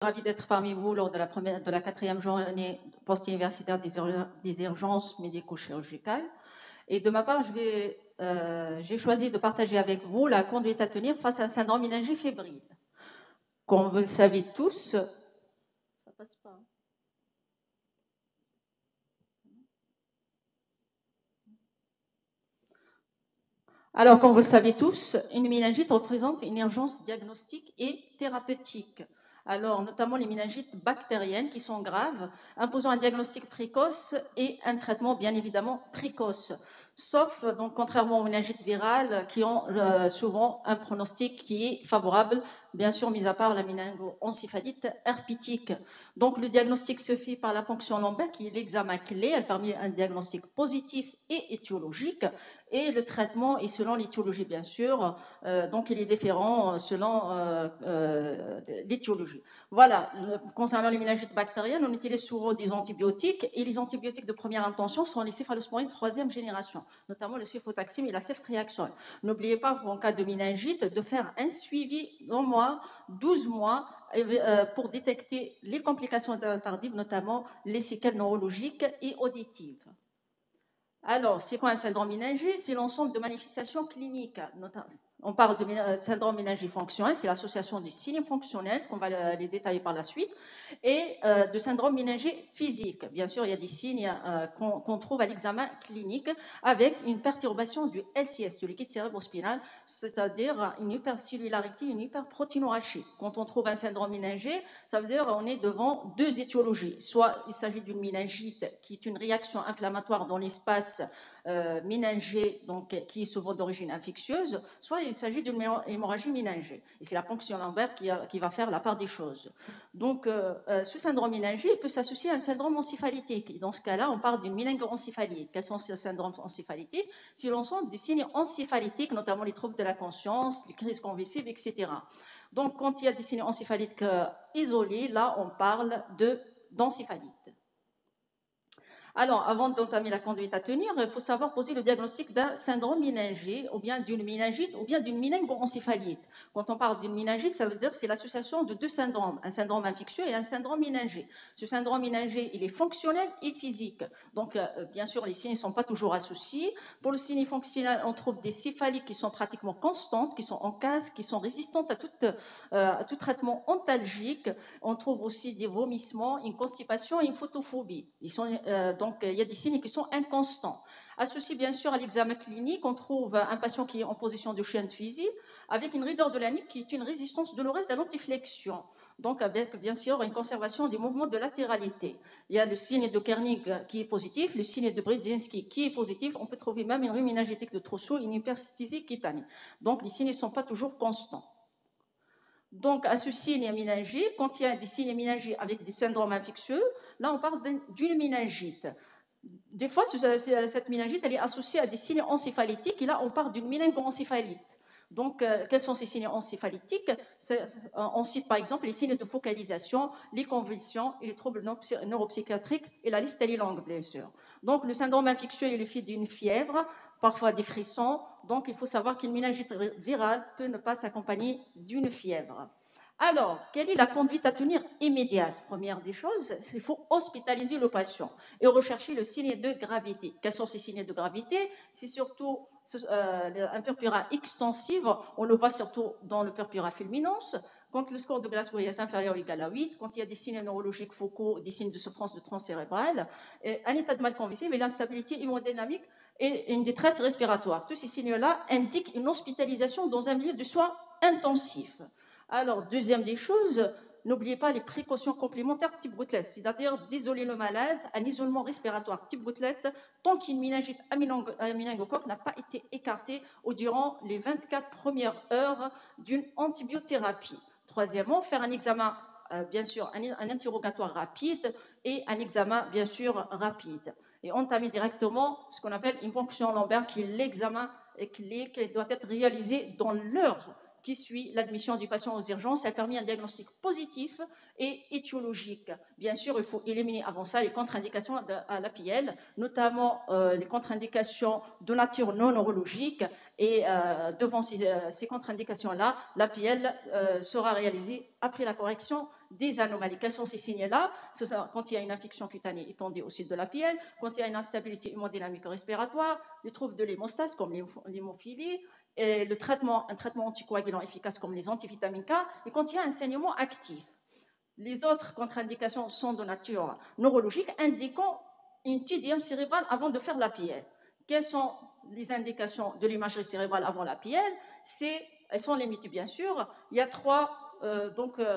Ravi d'être parmi vous lors de la quatrième journée post-universitaire des urgences médico-chirurgicales. Et de ma part, j'ai choisi de partager avec vous la conduite à tenir face à un syndrome méningé fébrile. Comme vous le savez tous, ça passe pas. Alors, comme vous le savez tous, une méningite représente une urgence diagnostique et thérapeutique. Alors, notamment les méningites bactériennes qui sont graves, imposant un diagnostic précoce et un traitement bien évidemment précoce. Sauf, donc, contrairement aux méningites virales qui ont souvent un pronostic qui est favorable, bien sûr, mis à part la méningoencéphalite herpétique. Donc, le diagnostic se fait par la ponction lombaire qui est l'examen clé. Elle permet un diagnostic positif et étiologique. Et le traitement est selon l'étiologie, bien sûr. Donc, il est différent selon l'étiologie. Voilà. Concernant les méningites bactériennes, on utilise souvent des antibiotiques. Et les antibiotiques de première intention sont les céphalosporines troisième génération, notamment le cefotaxime et la ceftriaxone. N'oubliez pas, en cas de méningite, de faire un suivi d'un mois, 12 mois, pour détecter les complications tardives, notamment les séquelles neurologiques et auditives. Alors, c'est quoi un syndrome méningé? C'est l'ensemble de manifestations cliniques. On parle de syndrome méningé fonctionnel, c'est l'association des signes fonctionnels, qu'on va les détailler par la suite, et de syndrome méningé physique. Bien sûr, il y a des signes qu'on trouve à l'examen clinique avec une perturbation du SIS, du liquide cérébrospinal, c'est-à-dire une hypercellularité, une hyperprotéinorachie. Quand on trouve un syndrome méningé, ça veut dire qu'on est devant deux étiologies. Soit il s'agit d'une méningite qui est une réaction inflammatoire dans l'espace méningé, donc, qui est souvent d'origine infectieuse, soit il s'agit d'une hémorragie méningée. Et c'est la ponction lombaire qui va faire la part des choses. Donc, ce syndrome méningé peut s'associer à un syndrome encéphalitique. Et dans ce cas-là, on parle d'une méningoencéphalite. Quels sont ces syndromes encéphalitiques? C'est l'ensemble des signes encéphalitiques, notamment les troubles de la conscience, les crises convulsives, etc. Donc, quand il y a des signes encéphaliques isolés, là, on parle d'encéphalite. Alors, avant d'entamer la conduite à tenir, il faut savoir poser le diagnostic d'un syndrome méningé, ou bien d'une méningite, ou bien d'une méningoencéphalite. Quand on parle d'une méningite, ça veut dire que c'est l'association de deux syndromes, un syndrome infectieux et un syndrome méningé. Ce syndrome méningé, il est fonctionnel et physique. Donc, bien sûr, les signes ne sont pas toujours associés. Pour le signe fonctionnel, on trouve des céphaliques qui sont pratiquement constantes, qui sont en casque, qui sont résistantes à tout traitement ontalgique. On trouve aussi des vomissements, une constipation et une photophobie. Donc, il y a des signes qui sont inconstants. Associé bien sûr à l'examen clinique, on trouve un patient qui est en position de chien de fusil avec une raideur de la nuque qui est une résistance douloureuse à l'antiflexion. Donc, avec bien sûr une conservation des mouvements de latéralité. Il y a le signe de Kernig qui est positif, le signe de Brzezinski qui est positif. On peut trouver même une rhume méningétique de Trousseau et une hypersthésie cutanée. Donc, les signes ne sont pas toujours constants. Donc, à ce signe méningé, quand il y a des signes méningés avec des syndromes infectieux, là, on parle d'une méningite. Des fois, cette méningite, elle est associée à des signes encéphalitiques, et là, on parle d'une méningoencéphalite. Donc, quels sont ces signes encéphalitiques? On cite par exemple les signes de focalisation, les convulsions et les troubles neuropsychiatriques, et la liste, elle est longue, bien sûr. Donc, le syndrome infectieux, il est fait d'une fièvre, parfois des frissons. Donc, il faut savoir qu'une méningite virale peut ne pas s'accompagner d'une fièvre. Alors, quelle est la conduite à tenir immédiate? Première des choses, il faut hospitaliser le patient et rechercher le signe de gravité. Quels sont ces signes de gravité? C'est surtout un purpura extensif, on le voit surtout dans le purpura fulminans, quand le score de Glasgow est inférieur ou égal à 8, quand il y a des signes neurologiques focaux, des signes de souffrance de tronc cérébral, un état de mal convulsif et l'instabilité hémodynamique et une détresse respiratoire. Tous ces signes-là indiquent une hospitalisation dans un milieu de soins intensifs. Alors, deuxième des choses, n'oubliez pas les précautions complémentaires type gouttelette, c'est-à-dire d'isoler le malade, un isolement respiratoire type gouttelette, tant qu'une méningite à méningocoque n'a pas été écartée durant les 24 premières heures d'une antibiothérapie. Troisièmement, faire un examen, bien sûr, un interrogatoire rapide et un examen, bien sûr, rapide. Et entamer directement ce qu'on appelle une ponction lombaire, qui est l'examen clé qui doit être réalisé dans l'heure qui suit l'admission du patient aux urgences a permis un diagnostic positif et étiologique. Bien sûr, il faut éliminer avant ça les contre-indications à l'APL, notamment les contre-indications de nature non neurologique. Et devant ces contre-indications-là, l'APL sera réalisée après la correction des anomalies. Quels sont ces signes-là? Quand il y a une infection cutanée étendue au site de l'APL, quand il y a une instabilité hémodynamique respiratoire, des troubles de l'hémostase comme l'hémophilie, et un traitement anticoagulant efficace comme les antivitamines K, et quand il y a un saignement actif. Les autres contre-indications sont de nature neurologique, indiquant une TDM cérébrale avant de faire l'APL. Quelles sont les indications de l'imagerie cérébrale avant l'APL? Elles sont limitées, bien sûr. Il y a trois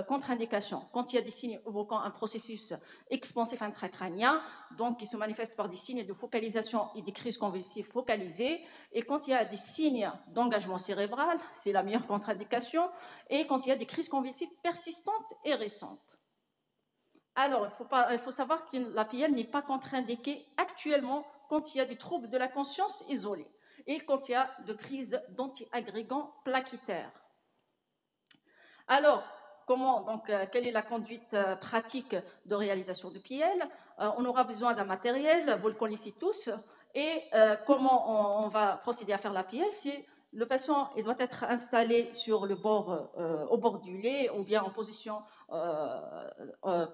contre-indications. Quand il y a des signes évoquant un processus expansif intracrânien, donc qui se manifeste par des signes de focalisation et des crises convulsives focalisées, et quand il y a des signes d'engagement cérébral, c'est la meilleure contre-indication, et quand il y a des crises convulsives persistantes et récentes. Alors, il faut savoir que l'APL n'est pas contre-indiquée actuellement quand il y a des troubles de la conscience isolés et quand il y a de crises d'antiagrégants plaquettaires. Alors, quelle est la conduite pratique de réalisation de PL? On aura besoin d'un matériel, vous le connaissez tous, et comment on va procéder à faire la PL? Le patient doit être installé sur le bord, au bord du lit ou bien en position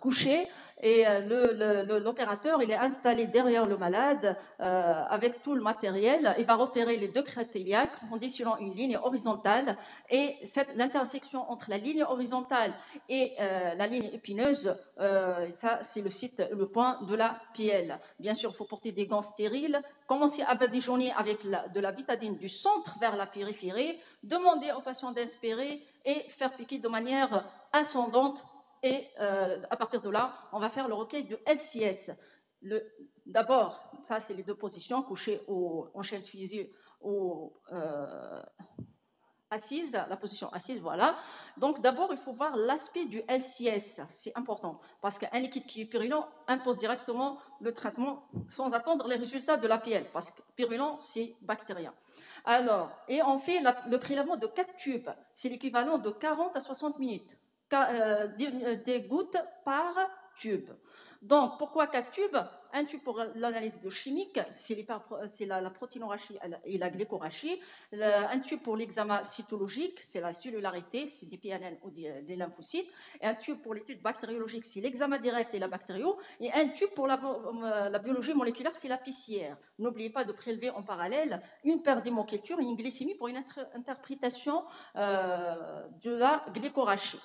couchée, et l'opérateur il est installé derrière le malade avec tout le matériel. Il va repérer les deux crêtes iliaques en conditionnant une ligne horizontale, et l'intersection entre la ligne horizontale et la ligne épineuse, ça c'est le point de la PL. Bien sûr, il faut porter des gants stériles, commencer à badigeonner avec de la bétadine du centre vers la périphérie, demander au patient d'inspirer et faire piquer de manière ascendante, et à partir de là, on va faire le recueil de SIS. D'abord, ça c'est les deux positions, couché en chaîne fusée ou assise, la position assise, voilà. Donc d'abord, il faut voir l'aspect du LCS, c'est important, parce qu'un liquide qui est purulent impose directement le traitement sans attendre les résultats de l'APL, parce que purulent, c'est bactérien. Alors, et on fait le prélèvement de 4 tubes, c'est l'équivalent de 40 à 60 minutes, des gouttes par tube. Donc, pourquoi 4 tubes? Un tube pour l'analyse biochimique, c'est la protéinorachie et la glycorachie. Un tube pour l'examen cytologique, c'est la cellularité, c'est des PNN ou des lymphocytes. Et un tube pour l'étude bactériologique, c'est l'examen direct et la bactério. Et un tube pour la biologie moléculaire, c'est la PCR. N'oubliez pas de prélever en parallèle une paire d'hémocultures et une glycémie pour une interprétation de la glycorachie.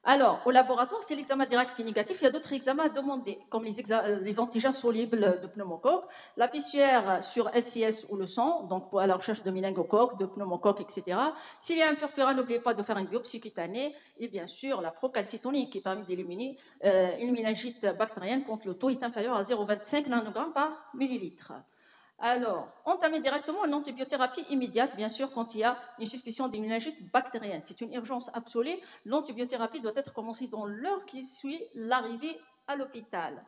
Alors, au laboratoire, c'est l'examen direct et négatif. Il y a d'autres examens à demander, comme les antigènes solubles de pneumocoque, la PCR sur SIS ou le sang, donc à la recherche de méningocoque, de pneumocoque, etc. S'il y a un purpura, n'oubliez pas de faire une biopsie cutanée, et bien sûr la procalcitonie qui permet d'éliminer une méningite bactérienne quand le taux est inférieur à 0,25 nanogrammes par millilitre. Alors, entamer directement une antibiothérapie immédiate, bien sûr, quand il y a une suspicion d'une méningite bactérienne. C'est une urgence absolue. L'antibiothérapie doit être commencée dans l'heure qui suit l'arrivée à l'hôpital.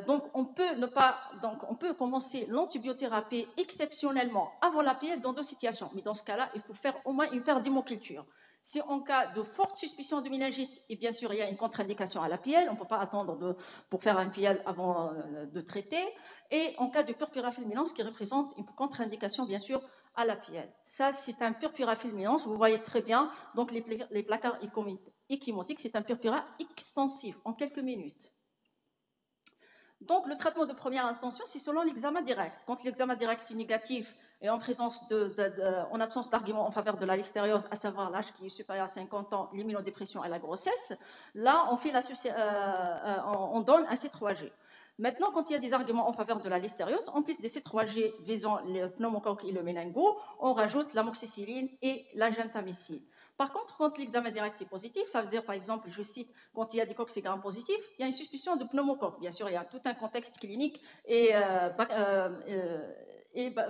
Donc, on peut commencer l'antibiothérapie exceptionnellement avant l'APL dans 2 situations. Mais dans ce cas-là, il faut faire au moins une paire d'hémocultures. Si en cas de forte suspicion de méningite, et bien sûr il y a une contre-indication à l'APL, on ne peut pas attendre pour faire un PL avant de traiter, et en cas de purpura fulminans, qui représente une contre-indication bien sûr à l'APL. Ça c'est un purpura fulminans, vous voyez très bien, donc les placards échymotiques, c'est un purpura extensif en quelques minutes. Donc, le traitement de première intention, c'est selon l'examen direct. Quand l'examen direct est négatif et en absence d'argument en faveur de la listériose, à savoir l'âge qui est supérieur à 50 ans, l'immunodépression et la grossesse, là, on donne un C3G. Maintenant, quand il y a des arguments en faveur de la listériose, en plus des C3G visant le pneumocoque et le méningo, on rajoute l'amoxicilline et la gentamicine. Par contre, quand l'examen direct est positif, ça veut dire, par exemple, je cite, quand il y a des coccégrammes positifs, il y a une suspicion de pneumocoque. Bien sûr, il y a tout un contexte clinique et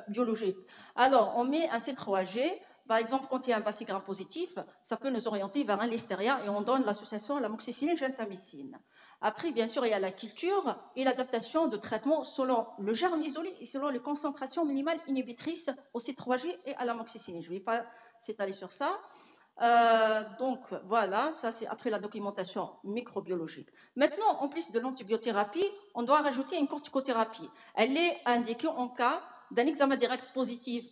biologique. Alors, on met un C3G Par exemple, quand il y a un bacille gram-positif, ça peut nous orienter vers un listeria et on donne l'association à l'amoxicilline gentamicine. Après, bien sûr, il y a la culture et l'adaptation de traitements selon le germe isolé et selon les concentrations minimales inhibitrices au C3G et à l'amoxicilline. Je ne vais pas s'étaler sur ça. Donc voilà, ça c'est après la documentation microbiologique. Maintenant, en plus de l'antibiothérapie, on doit rajouter une corticothérapie. Elle est indiquée en cas d'un examen direct positif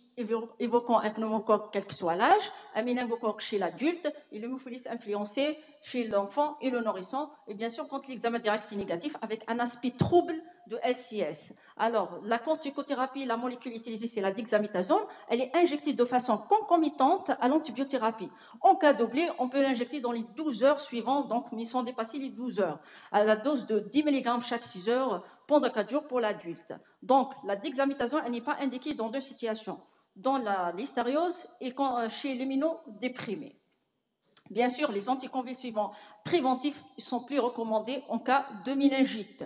évoquant un pneumocoque, quel que soit l'âge, un méningocoque chez l'adulte et l'hémophilis influencée chez l'enfant et le nourrisson, et bien sûr quand l'examen direct est négatif avec un aspect trouble de LCS. Alors, la corticothérapie, la molécule utilisée, c'est la dexamethasone. Elle est injectée de façon concomitante à l'antibiothérapie. En cas d'oubli, on peut l'injecter dans les 12 heures suivantes, donc mais sans dépasser les 12 heures, à la dose de 10 mg chaque 6 heures pendant 4 jours pour l'adulte. Donc, la dexamethasone, elle n'est pas indiquée dans deux situations, dans la listériose et chez l'immunodéprimé. Bien sûr, les anticonvulsivants préventifs sont plus recommandés en cas de méningite.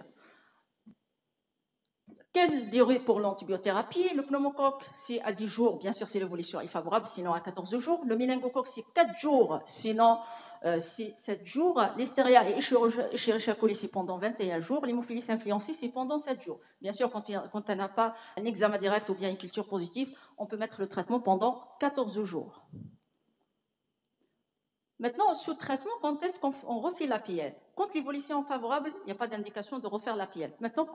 Quelle durée pour l'antibiothérapie? Le pneumocoque, c'est à 10 jours, bien sûr, si l'évolution est favorable, sinon à 14 jours. Le méningocoque, c'est 4 jours, sinon c'est 7 jours. L'hystéria et Escherichia coli, c'est pendant 21 jours. L'hémophilie influencée, c'est pendant 7 jours. Bien sûr, quand on n'a pas un examen direct ou bien une culture positive, on peut mettre le traitement pendant 14 jours. Maintenant, sous traitement, quand est-ce qu'on refait la PL? Quand l'évolution est favorable, il n'y a pas d'indication de refaire la PL. Maintenant,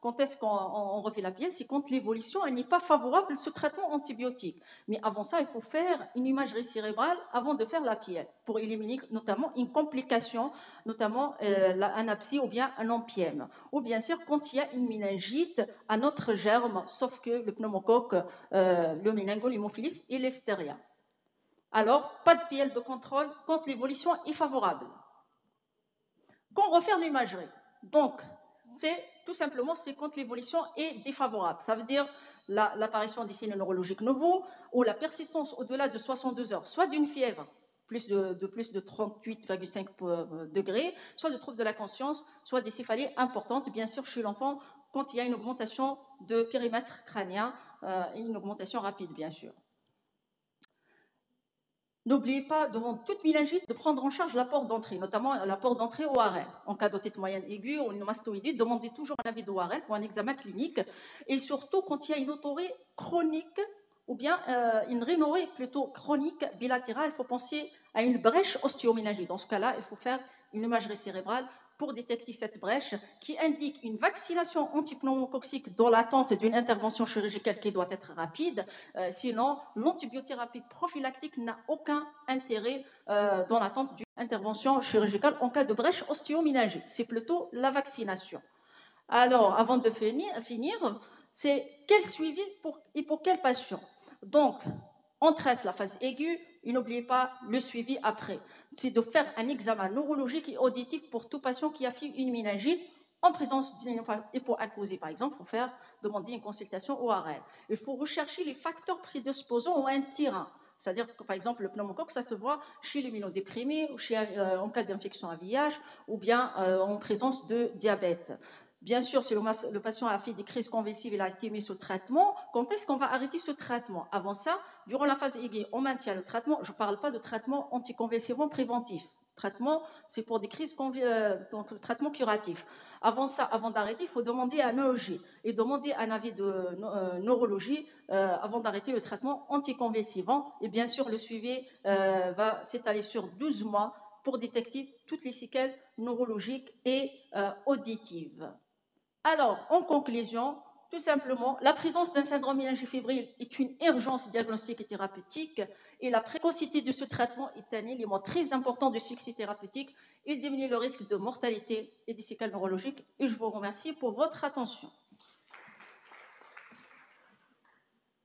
quand est-ce qu'on refait la PL? C'est quand l'évolution n'est pas favorable sous traitement antibiotique. Mais avant ça, il faut faire une imagerie cérébrale avant de faire la PL pour éliminer notamment une complication, notamment l'anapsie ou bien un empyème. Ou bien sûr, quand il y a une méningite, un autre germe, sauf que le pneumocoque, le méningo, l'hémophilis et l'hystéria. Alors, pas de PL de contrôle quand l'évolution est favorable. Quand on refaire l'imagerie, donc, c'est tout simplement quand l'évolution est défavorable. Ça veut dire l'apparition des signes neurologiques nouveaux ou la persistance au-delà de 62 heures, soit d'une fièvre plus de 38,5 degrés, soit de troubles de la conscience, soit des céphalées importantes, bien sûr, chez l'enfant, quand il y a une augmentation de périmètre crânien et une augmentation rapide, bien sûr. N'oubliez pas, devant toute méningite, de prendre en charge la porte d'entrée, notamment la porte d'entrée ORL. En cas d'otite moyenne aiguë ou une mastoïdite, demandez toujours un avis d'ORL pour un examen clinique. Et surtout, quand il y a une autorée chronique ou bien une rhinorrhée plutôt chronique bilatérale, il faut penser à une brèche ostéoméningite. Dans ce cas-là, il faut faire une imagerie cérébrale pour détecter cette brèche qui indique une vaccination antipneumococcique dans l'attente d'une intervention chirurgicale qui doit être rapide. Sinon, l'antibiothérapie prophylactique n'a aucun intérêt dans l'attente d'une intervention chirurgicale en cas de brèche ostéoméningite. C'est plutôt la vaccination. Alors, avant de finir, c'est quel suivi et pour quel patient? Donc, on traite la phase aiguë et n'oubliez pas le suivi après. C'est de faire un examen neurologique et auditif pour tout patient qui a fait une méningite en présence d'une hypoacosie, par exemple. Il faut demander une consultation ORL. Il faut rechercher les facteurs prédisposants ou un terrain. C'est-à-dire que, par exemple, le pneumocoque, ça se voit chez l'immunodéprimé, en cas d'infection à VIH, ou bien en présence de diabète. Bien sûr, si le patient a fait des crises convulsives, il a été mis sous traitement, quand est-ce qu'on va arrêter ce traitement? Avant ça, durant la phase aiguë, on maintient le traitement. Je ne parle pas de traitement anticonvulsivant préventif. Traitement, c'est pour des crises, donc le traitement curatif. Avant ça, avant d'arrêter, il faut demander un EEG et demander un avis de neurologie avant d'arrêter le traitement anticonvulsivant. Et bien sûr, le suivi va s'étaler sur 12 mois pour détecter toutes les séquelles neurologiques et auditives. Alors, en conclusion, tout simplement, la présence d'un syndrome méningifébrile est une urgence diagnostique et thérapeutique et la précocité de ce traitement est un élément très important de succès thérapeutique et diminue le risque de mortalité et des séquelles neurologiques. Et je vous remercie pour votre attention.